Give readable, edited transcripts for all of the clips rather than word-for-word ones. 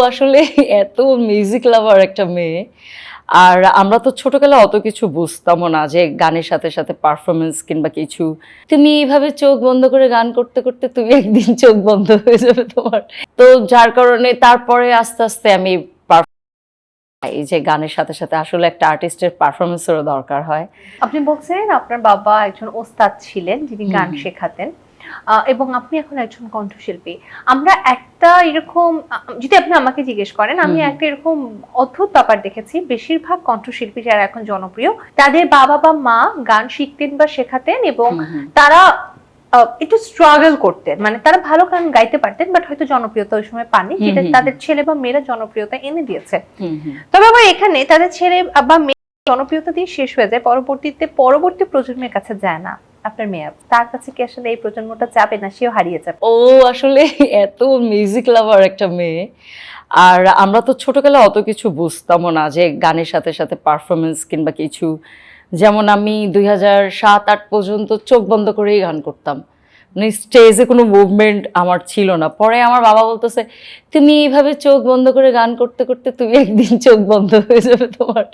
আসলে এত music lover একটা মেয়ে। আর আমরা তো ছোটবেলায় অত কিছু বুঝতামও না যে গানের সাথে সাথে পারফরমেন্স কিংবা কিছু। তুমি এইভাবে চোখ বন্ধ করে গান করতে করতে তুমি একদিন চোখ বন্ধ হয়ে যাবে তোমার। তো যার কারণে তারপরে আস্তে আস্তে আমি এই যে গানের সাথে সাথে আসলে একটা আর্টিস্টের পারফরমেন্সেরও দরকার হয়। আপনি বলছেন আপনার বাবা একজন ওস্তাদ ছিলেন যিনি গান শেখাতেন, এবং আপনি এখন একজন কণ্ঠশিল্পী। আমরা একটা এরকম যদি আপনি আমাকে জিজ্ঞেস করেন, আমি একটা এরকম অদ্ভুত ব্যাপার দেখেছি, বেশিরভাগ কণ্ঠশিল্পী যারা এখন জনপ্রিয় তাদের বাবা বা মা গান শিখতেন বা শেখাতেন এবং তারা একটু স্ট্রাগল করতেন, মানে তারা ভালো গান গাইতে পারতেন বাট হয়তো জনপ্রিয়তা ওই সময় পাননি, যেটা তাদের ছেলে বা মেয়েরা জনপ্রিয়তা এনে দিয়েছে। তবে আবার এখানে তাদের ছেলে বা মেয়ে জনপ্রিয়তা দিয়ে শেষ হয়ে যায়, পরবর্তী প্রজন্মের কাছে যায় না। আপনার মেয়ে, তার কাছে কি আসলে এই প্রজন্মটা যাবে না, সেও হারিয়ে যাবে? আসলে এত মিউজিক লাভার একটা মেয়ে। আর আমরা তো ছোটবেলায় অত কিছু বুঝতামও না যে গানের সাথে সাথে পারফরমেন্স কিংবা কিছু। যেমন আমি 2007-08 পর্যন্ত চোখ বন্ধ করেই গান করতাম, মানে স্টেজে কোনো মুভমেন্ট আমার ছিল না। পরে আমার বাবা বলতেছে, তুমি এইভাবে চোখ বন্ধ করে গান করতে করতে তুমি একদিন চোখ বন্ধ হয়ে যাবে তোমার।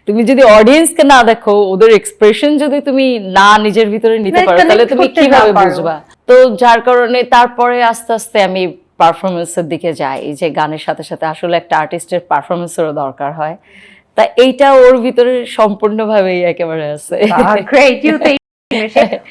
তুমি যদি অডিয়েন্সকে না দেখো, ওদের এক্সপ্রেশন যদি তুমি না নিজের ভিতরে নিতে পারো, তাহলে তুমি কিভাবে বুঝবা? তো যার কারণে তারপরে আস্তে আস্তে আমি পারফরমেন্সের দিকে যাই, যে গানের সাথে সাথে আসলে একটা আর্টিস্টের পারফরমেন্সেরও দরকার হয়। তা এইটা ওর ভিতরে সম্পূর্ণভাবেই একেবারে আছে। Great, you